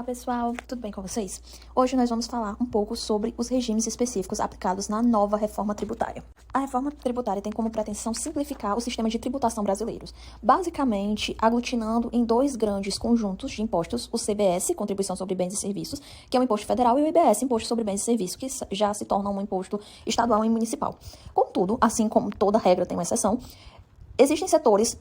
Olá pessoal, tudo bem com vocês? Hoje nós vamos falar um pouco sobre os regimes específicos aplicados na nova reforma tributária. A reforma tributária tem como pretensão simplificar o sistema de tributação brasileiros, basicamente aglutinando em dois grandes conjuntos de impostos, o CBS, Contribuição sobre Bens e Serviços, que é um imposto federal, e o IBS, Imposto sobre Bens e Serviços, que já se torna um imposto estadual e municipal. Contudo, assim como toda regra tem uma exceção, existem setores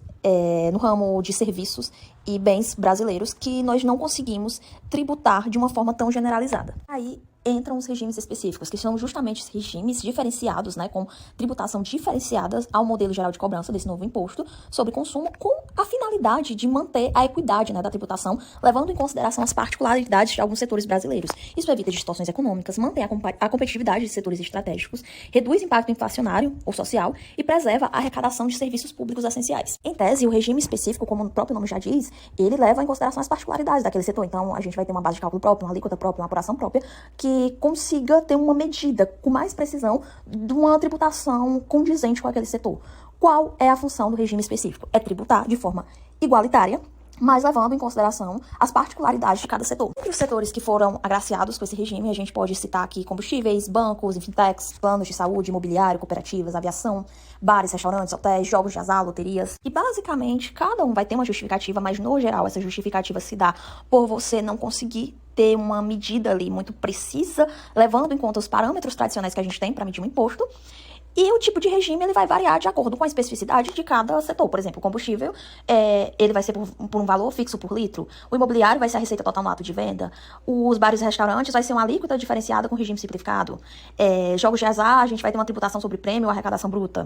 no ramo de serviços e bens brasileiros que nós não conseguimos tributar de uma forma tão generalizada. Aí entram os regimes específicos, que são justamente os regimes diferenciados, com tributação diferenciada ao modelo geral de cobrança desse novo imposto sobre consumo, com a finalidade de manter a equidade da tributação, levando em consideração as particularidades de alguns setores brasileiros. Isso evita distorções econômicas, mantém a competitividade de setores estratégicos, reduz o impacto inflacionário ou social e preserva a arrecadação de serviços públicos essenciais. Em tese, o regime específico, como o próprio nome já diz, ele leva em consideração as particularidades daquele setor. Então, a gente vai ter uma base de cálculo própria, uma alíquota própria, uma apuração própria, que consiga ter uma medida com mais precisão de uma tributação condizente com aquele setor. Qual é a função do regime específico? É tributar de forma igualitária, mas levando em consideração as particularidades de cada setor. Entre os setores que foram agraciados com esse regime, a gente pode citar aqui combustíveis, bancos, fintechs, planos de saúde, imobiliário, cooperativas, aviação, bares, restaurantes, hotéis, jogos de azar, loterias. E basicamente, cada um vai ter uma justificativa, mas no geral, essa justificativa se dá por você não conseguir ter uma medida ali muito precisa, levando em conta os parâmetros tradicionais que a gente tem para medir um imposto. E o tipo de regime ele vai variar de acordo com a especificidade de cada setor. Por exemplo, o combustível, ele vai ser por um valor fixo por litro. O imobiliário vai ser a receita total no ato de venda. Os bares e restaurantes vai ser uma alíquota diferenciada com regime simplificado. Jogos de azar, a gente vai ter uma tributação sobre prêmio ou arrecadação bruta.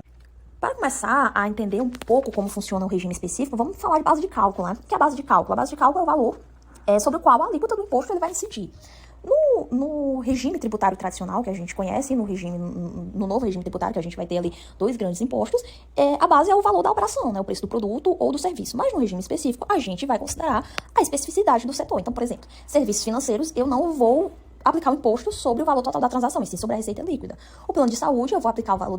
Para começar a entender um pouco como funciona o regime específico, vamos falar de base de cálculo, O que é a base de cálculo? A base de cálculo é o valor sobre o qual a alíquota do imposto ele vai incidir. No regime tributário tradicional que a gente conhece, no novo regime tributário que a gente vai ter ali dois grandes impostos, a base é o valor da operação, o preço do produto ou do serviço. Mas no regime específico, a gente vai considerar a especificidade do setor. Então, por exemplo, serviços financeiros, eu não vou aplicar o imposto sobre o valor total da transação, e sim sobre a receita líquida. O plano de saúde, eu vou aplicar o valor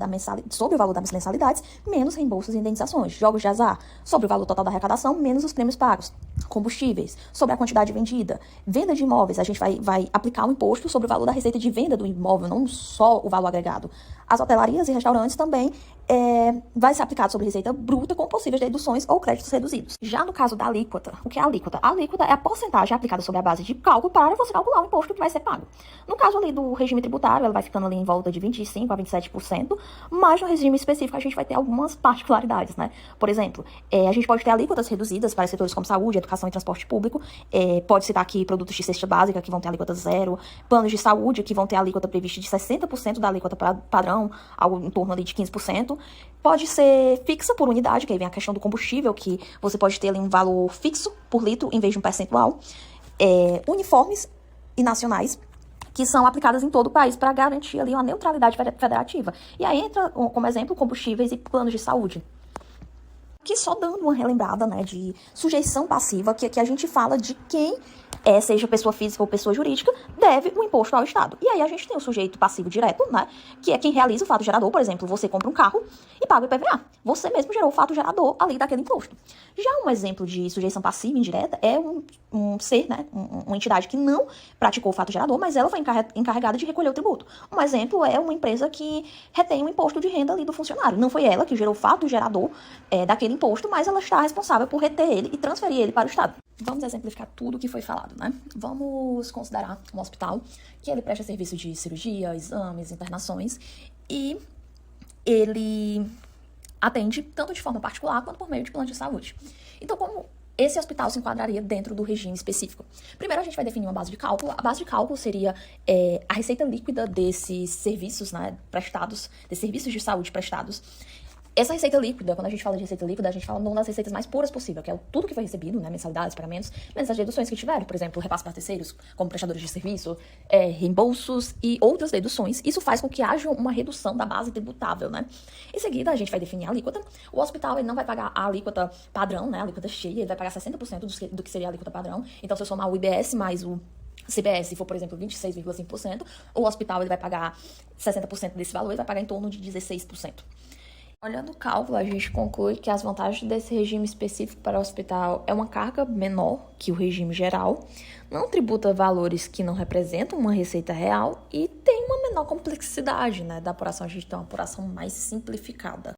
sobre o valor das mensalidades, menos reembolsos e indenizações. Jogos de azar, sobre o valor total da arrecadação, menos os prêmios pagos. Combustíveis, sobre a quantidade vendida. Venda de imóveis, a gente vai aplicar o imposto sobre o valor da receita de venda do imóvel, não só o valor agregado. As hotelarias e restaurantes também vai ser aplicado sobre receita bruta com possíveis deduções ou créditos reduzidos. Já no caso da alíquota, o que é a alíquota? A alíquota é a porcentagem aplicada sobre a base de cálculo para você calcular o imposto que vai ser pago. No caso ali do regime tributário, ela vai ficando ali em volta de 25% a 27%, mas no regime específico a gente vai ter algumas particularidades, Por exemplo, a gente pode ter alíquotas reduzidas para setores como saúde, educação e transporte público, pode citar aqui produtos de cesta básica que vão ter alíquota zero, planos de saúde que vão ter alíquota prevista de 60% da alíquota padrão, algo em torno ali de 15%. Pode ser fixa por unidade, que aí vem a questão do combustível, que você pode ter ali um valor fixo por litro em vez de um percentual. Uniformes e nacionais, que são aplicadas em todo o país para garantir ali uma neutralidade federativa. E aí entra, como exemplo, combustíveis e planos de saúde. Aqui só dando uma relembrada, de sujeição passiva, que aqui a gente fala de quem, seja pessoa física ou pessoa jurídica, deve o imposto ao Estado. E aí a gente tem o sujeito passivo direto, que é quem realiza o fato gerador. Por exemplo, você compra um carro e paga o IPVA. Você mesmo gerou o fato gerador ali daquele imposto. Já um exemplo de sujeição passiva indireta é um ser, uma entidade que não praticou o fato gerador, mas ela foi encarregada de recolher o tributo. Um exemplo é uma empresa que retém o imposto de renda ali do funcionário. Não foi ela que gerou o fato gerador daquele imposto, mas ela está responsável por reter ele e transferir ele para o Estado. Vamos exemplificar tudo o que foi falado, Vamos considerar um hospital que ele presta serviço de cirurgia, exames, internações e ele atende tanto de forma particular quanto por meio de plano de saúde. Então, como esse hospital se enquadraria dentro do regime específico? Primeiro, a gente vai definir uma base de cálculo. A base de cálculo seria a receita líquida desses serviços prestados, desses serviços de saúde prestados. Essa receita líquida, quando a gente fala de receita líquida, a gente fala uma das receitas mais puras possível, que é tudo que foi recebido, mensalidades, pagamentos, menos as deduções que tiveram, por exemplo, repasse para terceiros, como prestadores de serviço, reembolsos e outras deduções. Isso faz com que haja uma redução da base tributável, Em seguida, a gente vai definir a alíquota. O hospital ele não vai pagar a alíquota padrão, a alíquota cheia, ele vai pagar 60% do que seria a alíquota padrão. Então, se eu somar o IBS mais o CBS, se for, por exemplo, 26,5%, o hospital ele vai pagar 60% desse valor, ele vai pagar em torno de 16%. Olhando o cálculo, a gente conclui que as vantagens desse regime específico para o hospital é uma carga menor que o regime geral, não tributa valores que não representam uma receita real e tem uma menor complexidade, né, da apuração. A gente tem uma apuração mais simplificada.